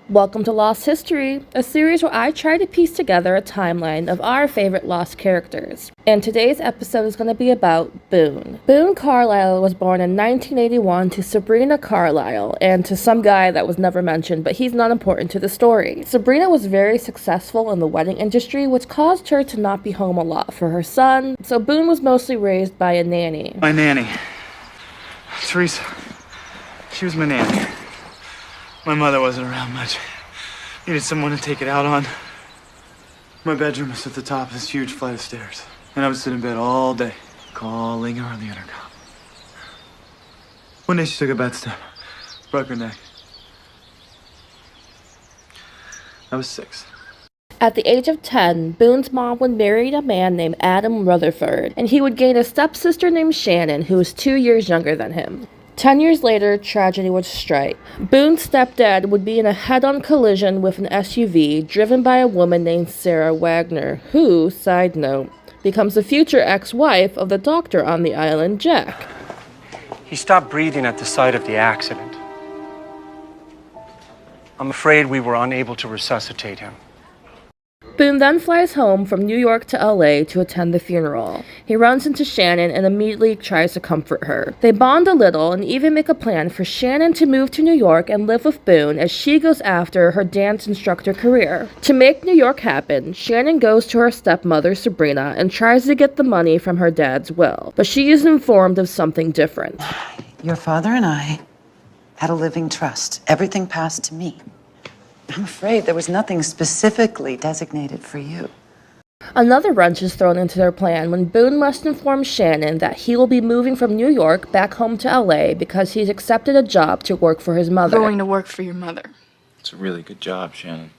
Welcome to Lost History, a series where I try to piece together a timeline of our favorite Lost characters. And today's episode is going to be about Boone. Boone Carlyle was born in 1981 to Sabrina Carlyle and to some guy that was never mentioned, but he's not important to the story. Sabrina was very successful in the wedding industry, which caused her to not be home a lot for her son, so Boone was mostly raised by a nanny. My nanny. Teresa. She was my nanny. My mother wasn't around much. Needed someone to take it out on. My bedroom was at the top of this huge flight of stairs. And I would sit in bed all day, calling her on the intercom. One day she took a bad step, broke her neck. I was 6. At the age of 10, Boone's mom would marry a man named Adam Rutherford, and he would gain a stepsister named Shannon, who was 2 years younger than him. 10 years later, tragedy would strike. Boone's stepdad would be in a head-on collision with an SUV driven by a woman named Sarah Wagner, who, side note, becomes the future ex-wife of the doctor on the island, Jack. He stopped breathing at the site of the accident. I'm afraid we were unable to resuscitate him. Boone then flies home from New York to LA to attend the funeral. He runs into Shannon and immediately tries to comfort her. They bond a little and even make a plan for Shannon to move to New York and live with Boone as she goes after her dance instructor career. To make New York happen, Shannon goes to her stepmother Sabrina and tries to get the money from her dad's will, but she is informed of something different. Your father and I had a living trust. Everything passed to me. I'm afraid there was nothing specifically designated for you. Another wrench is thrown into their plan when Boone must inform Shannon that he will be moving from New York back home to LA because he's accepted a job to work for his mother. Going to work for your mother. It's a really good job, Shannon.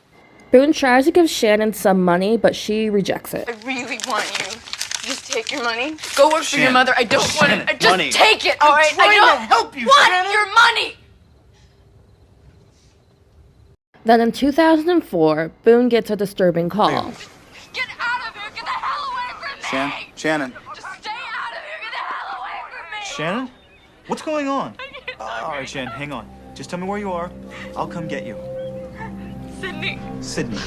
Boone tries to give Shannon some money, but she rejects it. I really want you. Just take your money. Go work for your mother. I don't want it. Just money. take it, all right? I don't help you, want Shannon. your money. Then in 2004, Boone gets a disturbing call. Get out of here. Get the hell away from me. Shannon. Just stay out of here. Get the hell away from me. Shannon? What's going on? All right, Shannon, hang on. Just tell me where you are. I'll come get you. Sydney.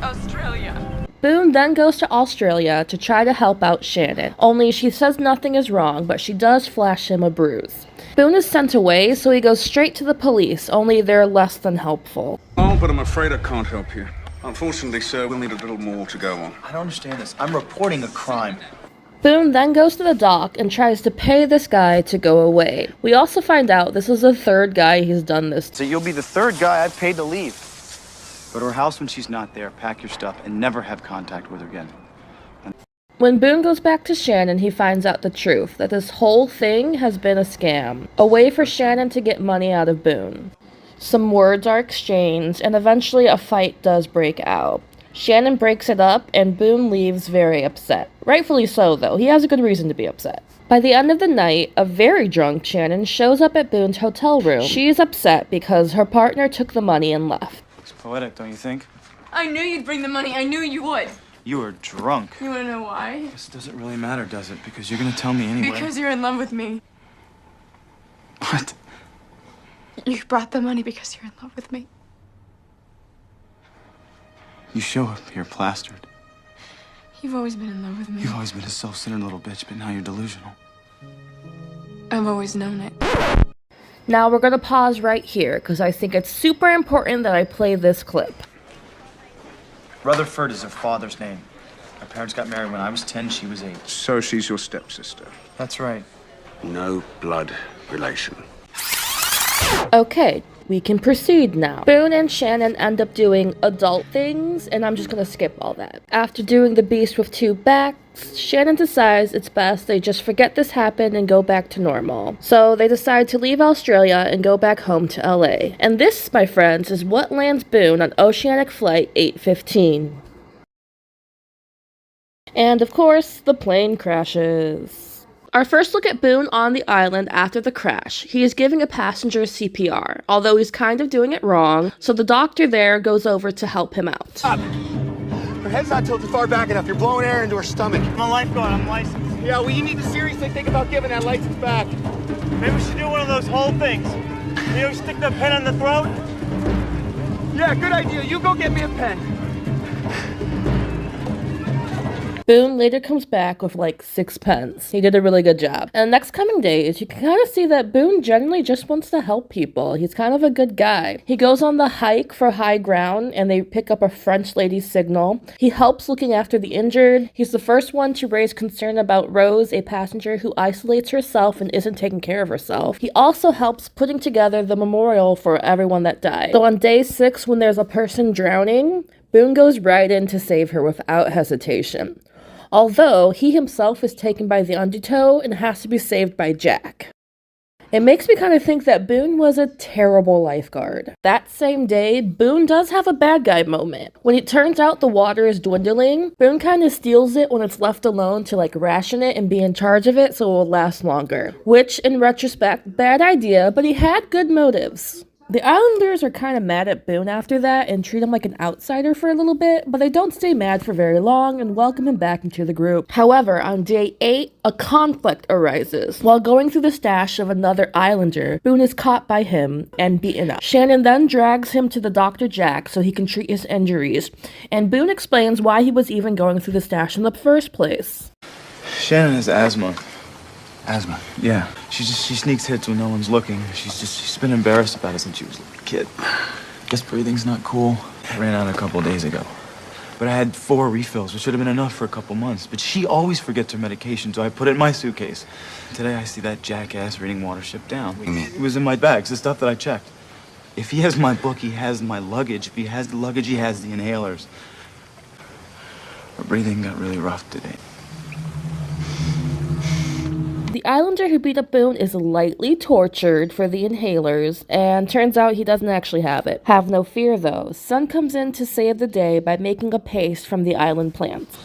Australia. Boone then goes to Australia to try to help out Shannon, only she says nothing is wrong, but she does flash him a bruise. Boone is sent away, so he goes straight to the police, only they're less than helpful. Oh, but I'm afraid I can't help you. Unfortunately, sir, we'll need a little more to go on. I don't understand this. I'm reporting a crime. Boone then goes to the dock and tries to pay this guy to go away. We also find out this is the third guy he's done this to. So you'll be the third guy I've paid to leave. Go to her house when she's not there, pack your stuff, and never have contact with her again. When Boone goes back to Shannon, he finds out the truth, that this whole thing has been a scam, a way for Shannon to get money out of Boone. Some words are exchanged, and eventually a fight does break out. Shannon breaks it up, and Boone leaves very upset. Rightfully so, though. He has a good reason to be upset. By the end of the night, a very drunk Shannon shows up at Boone's hotel room. She is upset because her partner took the money and left. It's poetic, don't you think? I knew you'd bring the money. I knew you would. You were drunk. You want to know why? This doesn't really matter, does it? Because you're gonna tell me anyway. Because you're in love with me. What? You brought the money because you're in love with me. You show up here plastered. You've always been in love with me. You've always been a self-centered little bitch, but now you're delusional. I've always known it. Now we're gonna pause right here, because I think it's super important that I play this clip. Rutherford is her father's name. Our parents got married when I was 10, she was 8. So she's your stepsister. That's right. No blood relation. Okay, we can proceed now. Boone and Shannon end up doing adult things, and I'm just gonna skip all that. After doing the beast with two backs, Shannon decides it's best they just forget this happened and go back to normal. So they decide to leave Australia and go back home to LA. And this, my friends, is what lands Boone on Oceanic Flight 815. And of course, the plane crashes. Our first look at Boone on the island after the crash. He is giving a passenger CPR, although he's kind of doing it wrong, so the doctor there goes over to help him out. Up. Her head's not tilted far back enough. You're blowing air into her stomach. I'm a lifeguard. I'm licensed. Yeah, well, you need to seriously think about giving that license back. Maybe we should do one of those whole things. You know, stick the pen on the throat. Yeah, good idea. You go get me a pen. Boone later comes back with like 6 pens. He did a really good job. And the next coming days, you can kind of see that Boone generally just wants to help people. He's kind of a good guy. He goes on the hike for high ground and they pick up a French lady's signal. He helps looking after the injured. He's the first one to raise concern about Rose, a passenger who isolates herself and isn't taking care of herself. He also helps putting together the memorial for everyone that died. So on day 6, when there's a person drowning, Boone goes right in to save her without hesitation. Although he himself is taken by the undertow and has to be saved by Jack. It makes me kind of think that Boone was a terrible lifeguard. That same day, Boone does have a bad guy moment. When it turns out the water is dwindling, Boone kind of steals it when it's left alone to like ration it and be in charge of it so it will last longer. Which, in retrospect, bad idea, but he had good motives. The Islanders are kind of mad at Boone after that and treat him like an outsider for a little bit, but they don't stay mad for very long and welcome him back into the group. However, on day 8, a conflict arises. While going through the stash of another Islander, Boone is caught by him and beaten up. Shannon then drags him to the Dr. Jack so he can treat his injuries, and Boone explains why he was even going through the stash in the first place. Shannon has asthma. Asthma? Yeah. She sneaks hits when no one's looking. She's been embarrassed about it since she was a little kid. Guess breathing's not cool. I ran out a couple days ago. But I had 4 refills, which should have been enough for a couple months. But she always forgets her medication, so I put it in my suitcase. Today I see that jackass reading Watership Down. What do you mean? It was in my bags, the stuff that I checked. If he has my book, he has my luggage. If he has the luggage, he has the inhalers. Her breathing got really rough today. The Islander who beat up Boone is lightly tortured for the inhalers, and turns out he doesn't actually have it. Have no fear though. Sun comes in to save the day by making a paste from the island plants.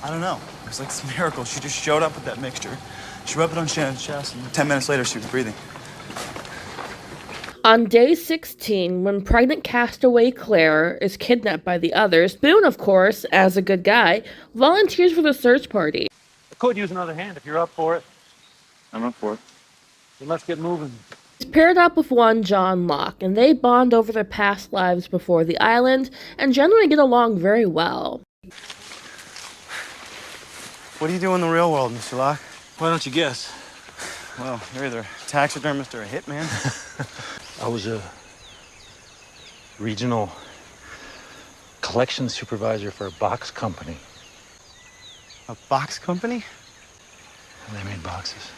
I don't know. It was like some miracle. She just showed up with that mixture. She rubbed it on Shannon's chest, and 10 minutes later, she was breathing. On day 16, when pregnant castaway Claire is kidnapped by the others, Boone, of course, as a good guy, volunteers for the search party. Could use another hand if you're up for it. I'm up for it. Then let's get moving. He's paired up with one John Locke, and they bond over their past lives before the island, and generally get along very well. What do you do in the real world, Mr. Locke? Why don't you guess? Well, you're either a taxidermist or a hitman. I was a regional collection supervisor for a box company. A box company? And they made boxes.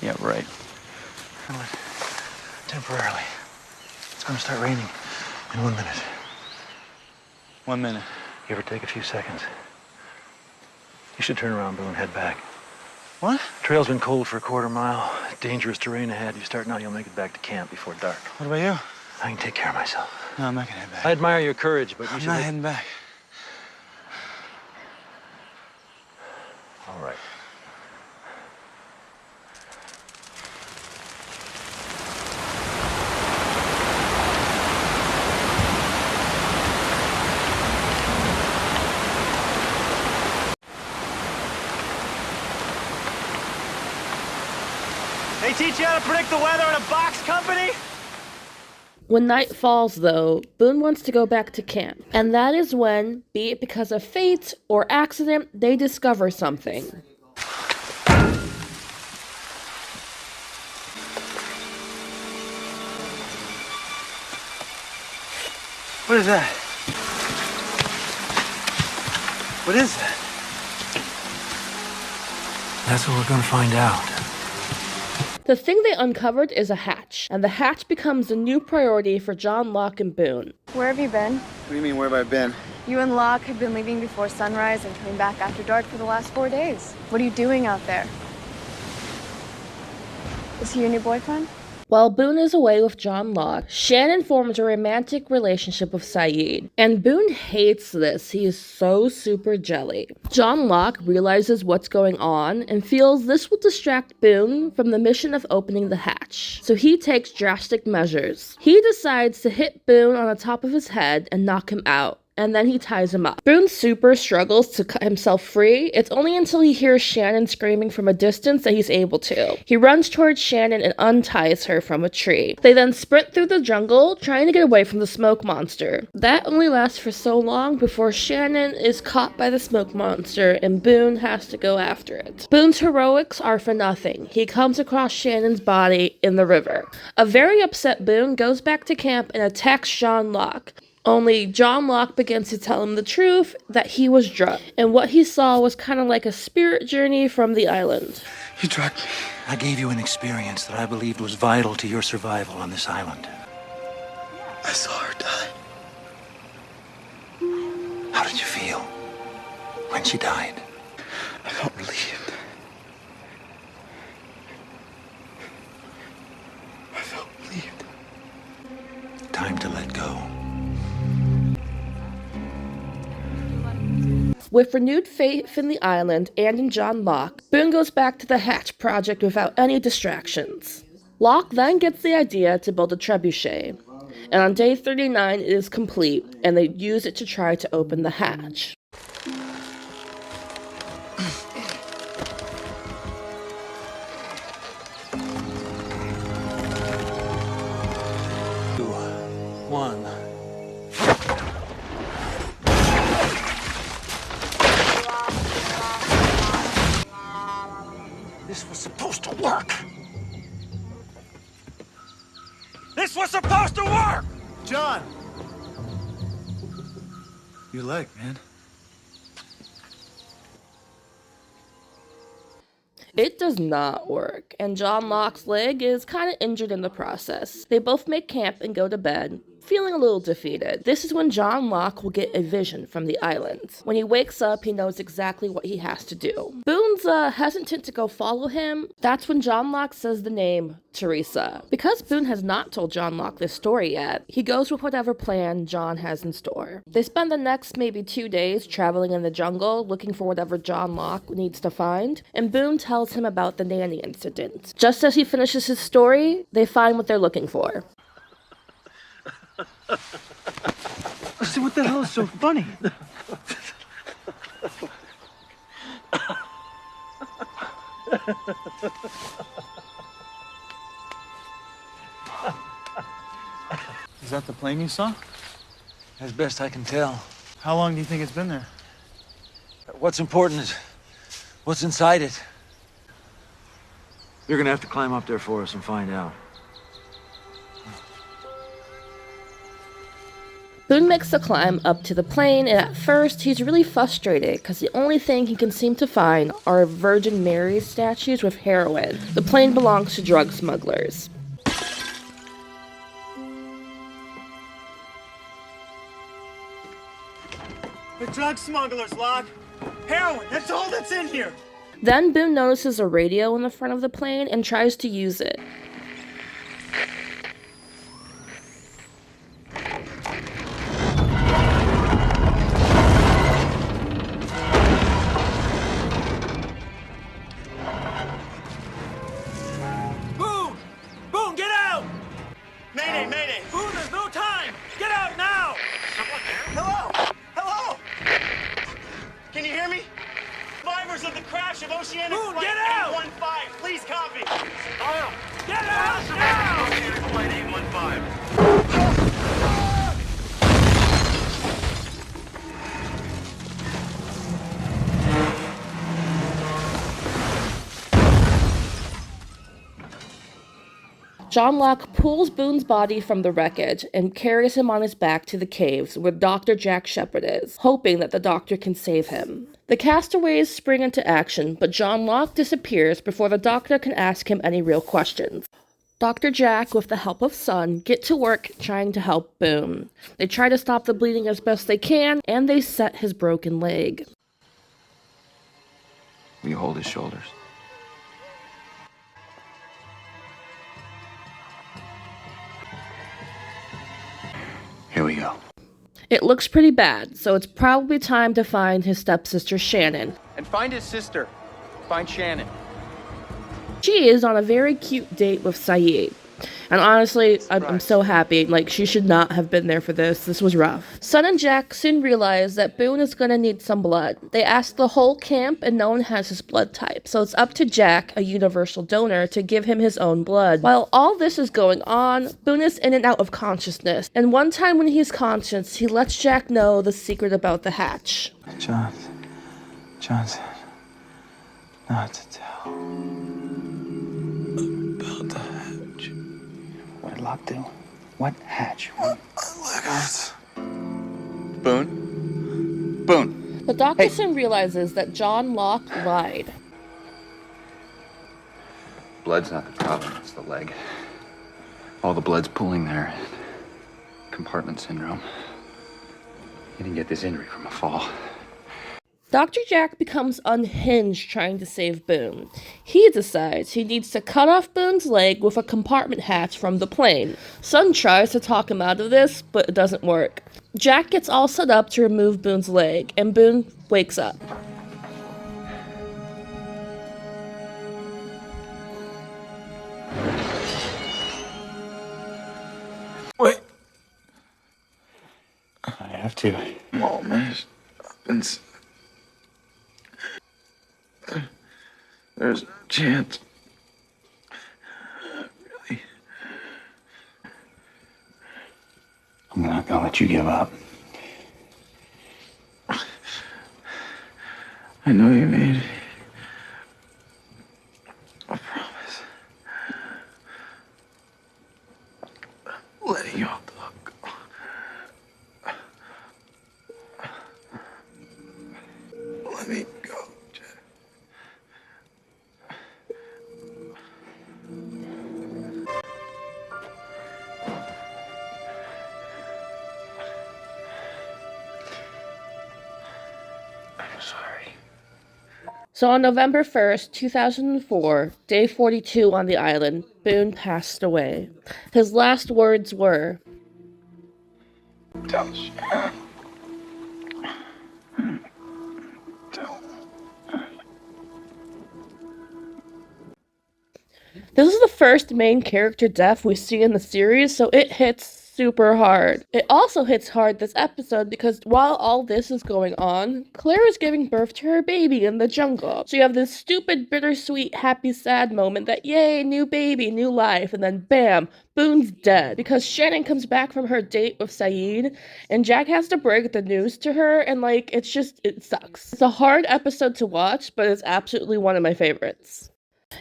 Yeah, right. Well, temporarily. It's gonna start raining in 1 minute. 1 minute. You ever take a few seconds? You should turn around, Boone, and head back. What? Trail's been cold for a quarter mile. Dangerous terrain ahead. You start now, you'll make it back to camp before dark. What about you? I can take care of myself. No, I'm not gonna head back. I admire your courage, but you I'm should... not heading back. All right. They teach you how to predict the weather in a box company? When night falls, though, Boone wants to go back to camp. And that is when, be it because of fate or accident, they discover something. What is that? What is that? That's what we're gonna find out. The thing they uncovered is a hatch, and the hatch becomes the new priority for John Locke and Boone. Where have you been? What do you mean, where have I been? You and Locke have been leaving before sunrise and coming back after dark for the last 4 days. What are you doing out there? Is he your new boyfriend? While Boone is away with John Locke, Shannon forms a romantic relationship with Saeed, and Boone hates this. He is so super jelly. John Locke realizes what's going on and feels this will distract Boone from the mission of opening the hatch, so he takes drastic measures. He decides to hit Boone on the top of his head and knock him out, and then he ties him up. Boone super struggles to cut himself free. It's only until he hears Shannon screaming from a distance that he's able to. He runs towards Shannon and unties her from a tree. They then sprint through the jungle, trying to get away from the smoke monster. That only lasts for so long before Shannon is caught by the smoke monster and Boone has to go after it. Boone's heroics are for nothing. He comes across Shannon's body in the river. A very upset Boone goes back to camp and attacks John Locke. Only John Locke begins to tell him the truth, that he was drugged, and what he saw was kind of like a spirit journey from the island. You drugged me. I gave you an experience that I believed was vital to your survival on this island. I saw her die. How did you feel when she died? I felt relieved. I felt relieved. Time to let go. With renewed faith in the island and in John Locke, Boone goes back to the Hatch project without any distractions. Locke then gets the idea to build a trebuchet, and on day 39 it is complete, and they use it to try to open the hatch. One. This was supposed to work. This was supposed to work! John! Your leg, man. It does not work, and John Locke's leg is kind of injured in the process. They both make camp and go to bed, feeling a little defeated. This is when John Locke will get a vision from the island. When he wakes up, he knows exactly what he has to do. Boone's hesitant to go follow him. That's when John Locke says the name Teresa. Because Boone has not told John Locke this story yet, he goes with whatever plan John has in store. They spend the next maybe 2 days traveling in the jungle, looking for whatever John Locke needs to find, and Boone tells him about the nanny incident. Just as he finishes his story, they find what they're looking for. See, what the hell is so funny? Is that the plane you saw? As best I can tell. How long do you think it's been there? What's important is what's inside it. You're gonna have to climb up there for us and find out. Boone makes the climb up to the plane, and at first he's really frustrated because the only thing he can seem to find are Virgin Mary statues with heroin. The plane belongs to drug smugglers. The drug smugglers, Locke. Heroin, that's all that's in here. Then Boone notices a radio in the front of the plane and tries to use it. Boone! Boone, get out! Mayday, mayday. Boone, there's no time! Get out now! Hello? Hello? Can you hear me? Survivors of the crash of Oceanic Boone, Flight get out! 815. Please copy. Get out now! Oceanic Flight 815. John Locke pulls Boone's body from the wreckage and carries him on his back to the caves where Dr. Jack Shepherd is, hoping that the doctor can save him. The castaways spring into action, but John Locke disappears before the doctor can ask him any real questions. Dr. Jack, with the help of Sun, get to work trying to help Boone. They try to stop the bleeding as best they can, and they set his broken leg. Will you hold his shoulders? Here we go. It looks pretty bad, so it's probably time to find his stepsister Shannon. And find his sister. Find Shannon. She is on a very cute date with Saeed. And honestly, I'm so happy. Like, she should not have been there for this. This was rough. Sun and Jack soon realize that Boone is gonna need some blood. They ask the whole camp, and no one has his blood type. So it's up to Jack, a universal donor, to give him his own blood. While all this is going on, Boone is in and out of consciousness. And one time when he's conscious, he lets Jack know the secret about the hatch. John said not to tell about the hatch. What did Locke do? What hatch? My leg hurts. Boone. The doctor soon realizes that John Locke lied. Blood's not the problem, it's the leg. All the blood's pooling there. Compartment syndrome. You didn't get this injury from a fall. Dr. Jack becomes unhinged trying to save Boone. He decides he needs to cut off Boone's leg with a compartment hatch from the plane. Sun tries to talk him out of this, but it doesn't work. Jack gets all set up to remove Boone's leg, and Boone wakes up. Wait. I have to. Oh, man. There's no chance. Really? I'm not gonna let you give up. I know you made a promise. Letting you off the hook. Let me go, Jack. I'm sorry. So on November 1st, 2004, day 42 on the island, Boone passed away. His last words were, Tell Shannon. Tell. This is the first main character death we see in the series, so it hits super hard. It also hits hard this episode because while all this is going on, Claire is giving birth to her baby in the jungle. So you have this stupid, bittersweet, happy, sad moment that, yay, new baby, new life, and then bam, Boone's dead. Because Shannon comes back from her date with Saeed, and Jack has to break the news to her, and like, it sucks. It's a hard episode to watch, but it's absolutely one of my favorites.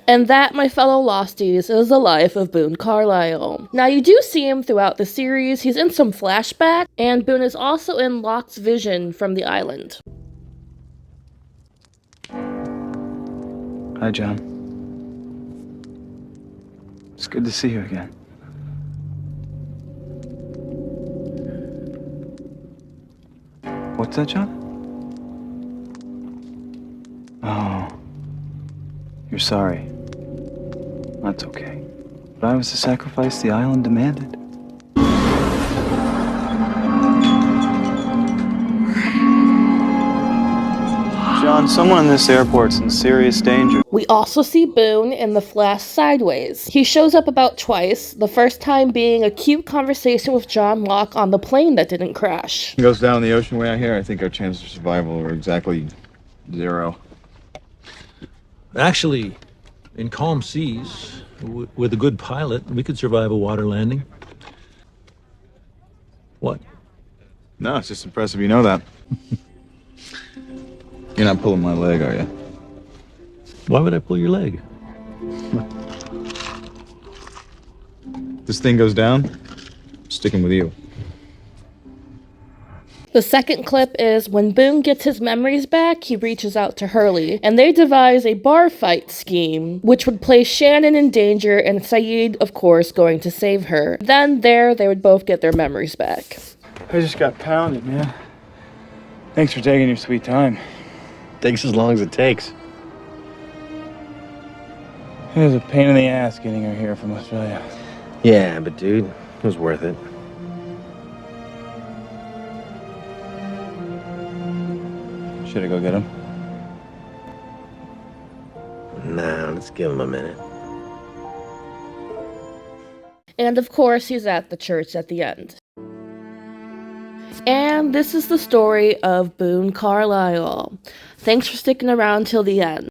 And that, my fellow Losties, is the life of Boone Carlyle. Now, you do see him throughout the series. He's in some flashback, and Boone is also in Locke's vision from the island. Hi, John. It's good to see you again. What's that, John? Oh. You're sorry. That's okay. But I was the sacrifice the island demanded. John, someone in this airport's in serious danger. We also see Boone in the Flash Sideways. He shows up about twice, the first time being a cute conversation with John Locke on the plane that didn't crash. Goes down the ocean way out here. I think our chances of survival are exactly 0. Actually, in calm seas, with a good pilot, we could survive a water landing. What? No, it's just impressive you know that. You're not pulling my leg, are you? Why would I pull your leg? This thing goes down, I'm sticking with you. The second clip is when Boone gets his memories back, he reaches out to Hurley, and they devise a bar fight scheme, which would place Shannon in danger and Saeed, of course, going to save her. Then there, they would both get their memories back. I just got pounded, man. Thanks for taking your sweet time. Takes as long as it takes. It was a pain in the ass getting her here from Australia. Yeah, but dude, it was worth it. Should I go get him? Nah, let's give him a minute. And of course, he's at the church at the end. And this is the story of Boone Carlyle. Thanks for sticking around till the end.